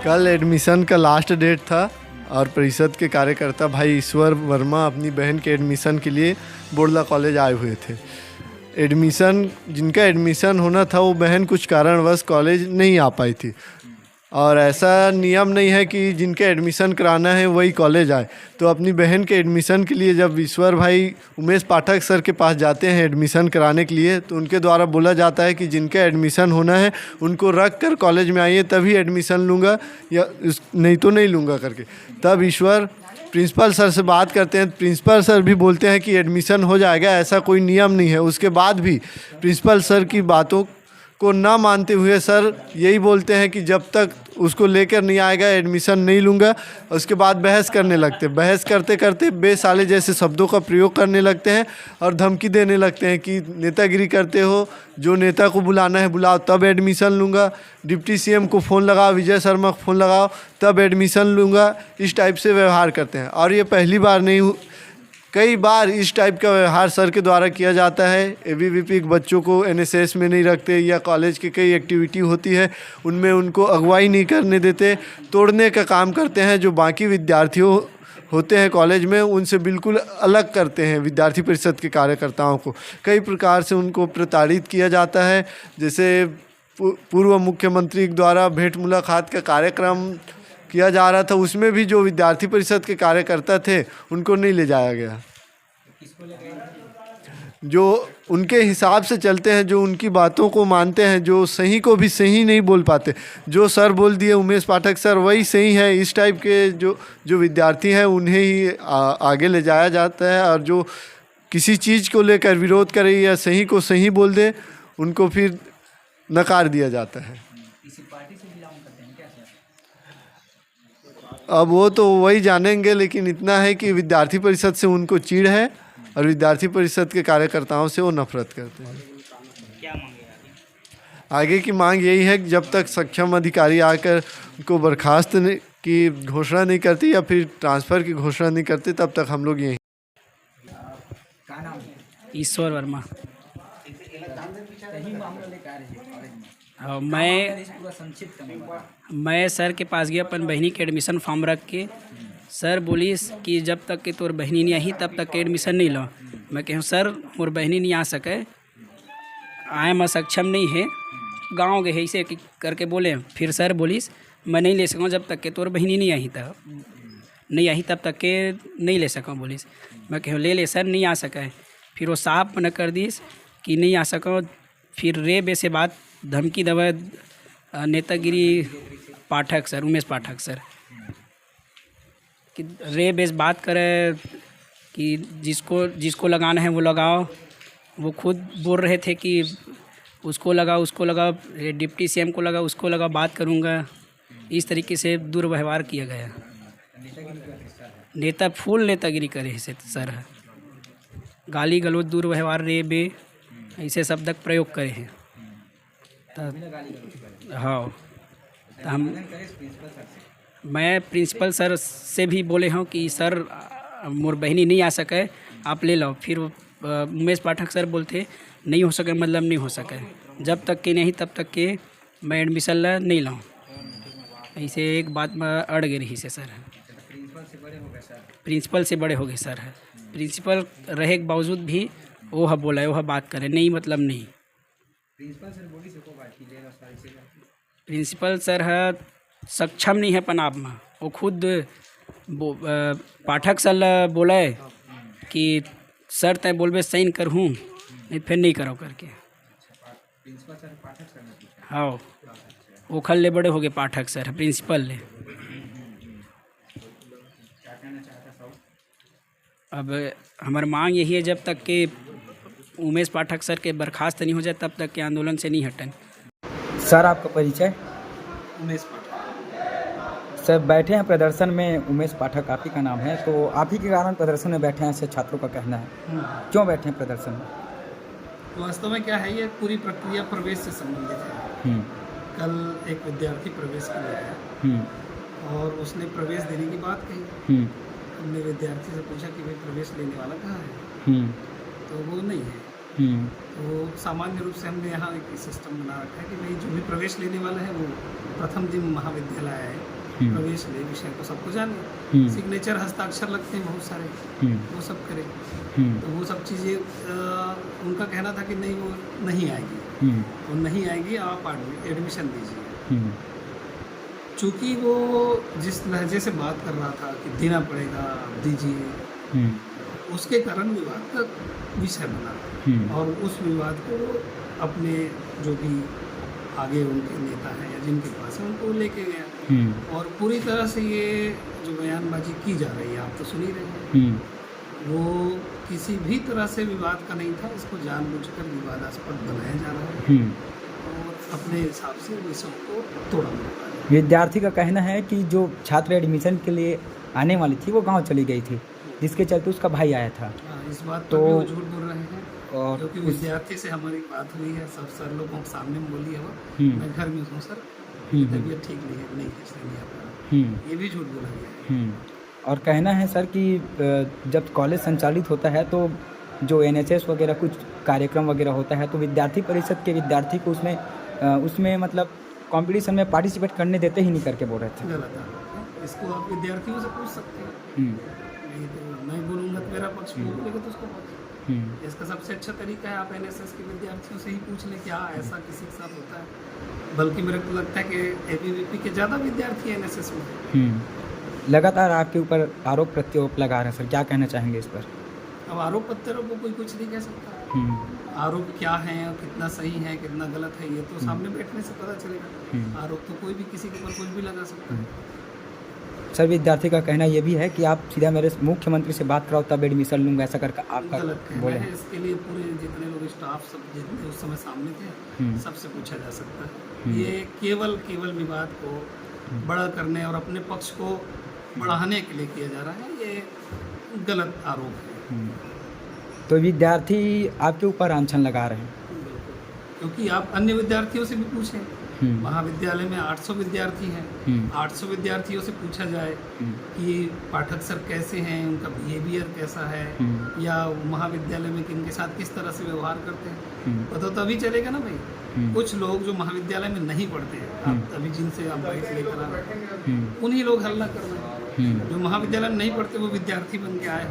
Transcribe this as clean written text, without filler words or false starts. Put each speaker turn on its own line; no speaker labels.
कल एडमिशन का last date था और परिषद के कार्यकर्ता भाई ईश्वर वर्मा अपनी बहन के एडमिशन के लिए बोरला कॉलेज आए हुए थे। जिनका एडमिशन होना था वो बहन कुछ कारणवश कॉलेज नहीं आ पाई थी और ऐसा नियम नहीं है कि जिनके एडमिशन कराना है वही कॉलेज आए। तो अपनी बहन के एडमिशन के लिए जब ईश्वर भाई उमेश पाठक सर के पास जाते हैं एडमिशन कराने के लिए, तो उनके द्वारा बोला जाता है कि जिनका एडमिशन होना है उनको रख कर कॉलेज में आइए, तभी एडमिशन लूँगा या नहीं तो नहीं लूँगा करके। तब ईश्वर प्रिंसिपल सर से बात करते हैं। प्रिंसिपल सर भी बोलते हैं कि एडमिशन हो जाएगा, ऐसा कोई नियम नहीं है। उसके बाद भी प्रिंसिपल सर की बातों को ना मानते हुए सर यही बोलते हैं कि जब तक उसको लेकर नहीं आएगा एडमिशन नहीं लूँगा। उसके बाद बहस करने लगते, बहस करते करते बेसाले जैसे शब्दों का प्रयोग करने लगते हैं और धमकी देने लगते हैं कि नेतागिरी करते हो, जो नेता को बुलाना है बुलाओ तब एडमिशन लूँगा, डिप्टी सीएम को फ़ोन लगाओ, विजय शर्मा को फ़ोन लगाओ तब एडमिशन लूँगा। इस टाइप से व्यवहार करते हैं और ये पहली बार नहीं, कई बार इस टाइप का व्यवहार सर के द्वारा किया जाता है। एबीवीपी के बच्चों को एनएसएस में नहीं रखते या कॉलेज की कई एक्टिविटी होती है उनमें उनको अगुवाई नहीं करने देते, तोड़ने का काम करते हैं। जो बाकी विद्यार्थियों होते हैं कॉलेज में उनसे बिल्कुल अलग करते हैं। विद्यार्थी परिषद के कार्यकर्ताओं को कई प्रकार से उनको प्रताड़ित किया जाता है। जैसे पूर्व मुख्यमंत्री द्वारा भेंट मुलाकात का कार्यक्रम किया जा रहा था, उसमें भी जो विद्यार्थी परिषद के कार्यकर्ता थे उनको नहीं ले जाया गया। जो उनके हिसाब से चलते हैं, जो उनकी बातों को मानते हैं, जो सही को भी सही नहीं बोल पाते। जो सर बोल दिए उमेश पाठक सर वही सही है, इस टाइप के जो विद्यार्थी हैं उन्हें ही आगे ले जाया जाता है। और जो किसी चीज़ को लेकर विरोध करे या सही को सही बोल दे उनको फिर नकार दिया जाता है। अब वो तो वही जानेंगे, लेकिन इतना है कि विद्यार्थी परिषद से उनको चिढ़ है और विद्यार्थी परिषद के कार्यकर्ताओं से वो नफरत करते हैं।
क्या मांगे
आगे की मांग यही है कि जब तक सक्षम अधिकारी आकर उनको बर्खास्त की घोषणा नहीं करती या फिर ट्रांसफ़र की घोषणा नहीं करते तब तक हम लोग यहीं।
ईश्वर वर्मा। मैं सर के पास गया अपन बहनी के एडमिशन फॉर्म रख के। सर बोलिस कि जब तक कि तोर बहनी नहीं आई तब तक के एडमिशन नहीं लो। मैं कहूँ सर मोर बहनी नहीं आ सके, आए मैं सक्षम नहीं है, गाँव गए ऐसे करके बोले। फिर सर बोलिस मैं नहीं ले सकूँ जब तक के तोर बहनी नहीं आई तब तक के नहीं ले सकूँ बोलिस। मैं कहूँ ले सर नहीं आ सका है। फिर वो साफ मना कर दिस कि नहीं आ सको। फिर रे बे से बात धमकी दवा नेतागिरी पाठक सर, उमेश पाठक सर कि रे बेस बात करे कि जिसको लगाना है वो लगाओ। वो खुद बोल रहे थे कि उसको लगाओ, डिप्टी सीएम को लगाओ, उसको लगाओ, बात करूँगा। इस तरीके से दुर्व्यवहार किया गया। नेता फुल नेतागिरी करे से सर, गाली गलौज, दुर्व्यवहार, रे बे ऐसे शब्द प्रयोग करे हैं। हाँ, तो मैं प्रिंसिपल सर से भी बोले हूँ कि सर मोर बहनी नहीं आ सके, आप ले लो। फिर उमेश पाठक सर बोलते नहीं हो सके मतलब नहीं हो सके, जब तक के नहीं तब तक के मैं एडमिशन नहीं लाऊँ। ऐसे एक बात में अड़ गई रही से सर। प्रिंसिपल से बड़े हो गए सर। प्रिंसिपल रहे के बावजूद भी वह बोला वह बात करे नहीं मतलब नहीं। प्रिंसिपल सर है सक्षम नहीं है पनाब में। वो खुद पाठक सर बोला है कि सर तय बोलबे साइन करहूँ नहीं फिर नहीं करो करके। हाँ, वो खल ले बड़े हो गए पाठक सर प्रिंसिपल ले। अब हमारी मांग यही है जब तक कि उमेश पाठक सर के बर्खास्त नहीं हो जाए तब तक के आंदोलन से नहीं हटें।
सर आपका परिचय?
उमेश पाठक।
सर बैठे हैं प्रदर्शन में, उमेश पाठक आप ही का नाम है, तो आप ही के कारण प्रदर्शन में बैठे हैं ऐसे छात्रों का कहना है। क्यों बैठे हैं प्रदर्शन में?
वास्तव में क्या है, ये पूरी प्रक्रिया प्रवेश से संबंधित है। कल एक विद्यार्थी प्रवेश के लिए आया और उसने प्रवेश देने की बात कही हमने विद्यार्थी से पूछा कि भाई प्रवेश लेने वाला कहाँ है,
हम्म,
तो वो नहीं है।
हम्म,
तो सामान्य रूप से हमने यहाँ एक सिस्टम बना रखा है कि भाई जो भी प्रवेश लेने वाला है वो प्रथम दिन महाविद्यालय आए, प्रवेश ले, विषय को सबको जाने, सिग्नेचर हस्ताक्षर लगते हैं बहुत सारे, वो सब करे। तो वो सब चीज़ें उनका कहना था कि नहीं वो नहीं आएगी, वो नहीं आएगी, आप एडमिशन दीजिए। चूँकि वो जिस लहजे से बात कर रहा था कि देना पड़ेगा, आप दीजिए, उसके कारण विवाद का विषय बना और उस विवाद को वो अपने जो भी आगे उनके नेता हैं या जिनके पास है उनको लेके गया और पूरी तरह से ये जो बयानबाजी की जा रही है आप तो सुन ही रहे हैं, वो किसी भी तरह से विवाद का नहीं था, इसको जानबूझकर विवादास्पद बनाया जा रहा है और अपने हिसाब से विषयों को तोड़ा मरोड़ा रहा है।
विद्यार्थी का कहना है कि जो छात्र एडमिशन के लिए आने वाली थी वो गांव चली गई थी, जिसके चलते उसका भाई आया था।
हाँ, इस बात
तो
पर भी वो झूठ बोल रहे हैं
और
क्योंकि विद्यार्थी से हमारी बात हुई है, सब सर लोगों के सामने में बोली है वो, मैं घर में हूँ सर, तबीयत ठीक नहीं है इसलिए नहीं आ पा रहा, ये भी झूठ बोला गया है।
और कहना है सर कि जब कॉलेज संचालित होता है तो जो NSS वगैरह कुछ कार्यक्रम वगैरह होता है तो विद्यार्थी परिषद के विद्यार्थी को उसमें मतलब कंपटीशन में पार्टिसिपेट करने देते ही नहीं करके बोल रहे थे।
गलत है, इसको आप विद्यार्थियों से पूछ सकते हैं, नहीं तो मैं बोलूँगा तो मेरा पक्ष बोलेगा तो उसको पक्ष। इसका सबसे अच्छा तरीका है आप NSS के विद्यार्थियों से ही पूछ लें क्या ऐसा किसी के साथ होता है, बल्कि मेरे को लगता है कि ABVP के ज़्यादा विद्यार्थी NSS में।
लगातार आपके ऊपर आरोप प्रत्यारोप लगा रहे हैं सर, क्या कहना चाहेंगे इस पर?
अब आरोप प्रत्यारोप को कोई कुछ नहीं कह सकता, आरोप क्या है और कितना सही है कितना गलत है ये तो सामने बैठने से पता चलेगा। आरोप तो कोई भी किसी के ऊपर कुछ भी लगा सकता है।
सर विद्यार्थी का कहना ये भी है कि आप सीधा मेरे मुख्यमंत्री से बात कराओ तब एडमिशन लूँगा, ऐसा करके आपका
गलत कहना
बोले।
है, इसके लिए पूरे जितने लोग स्टाफ सब जितने उस समय सामने थे सबसे पूछा जा सकता है। ये केवल विवाद को बड़ा करने और अपने पक्ष को बढ़ाने के लिए किया जा रहा है, ये गलत आरोप है।
तो विद्यार्थी आपके ऊपर अनशन लगा रहे हैं
क्योंकि आप अन्य विद्यार्थियों से भी पूछें, महाविद्यालय में 800 विद्यार्थी हैं, 800 विद्यार्थियों से पूछा जाए कि पाठक सर कैसे हैं, उनका बिहेवियर कैसा है या महाविद्यालय में किनके साथ किस तरह से व्यवहार करते हैं, पता तो तभी चलेगा ना भाई। कुछ लोग जो महाविद्यालय में नहीं पढ़ते हैं, आप अभी जिनसे आप बाइक लेकर आ रहे हैं उन्हीं लोग हल्ला कर रहे हैं, जो महाविद्यालय में नहीं पढ़ते वो विद्यार्थी बन के आए हुए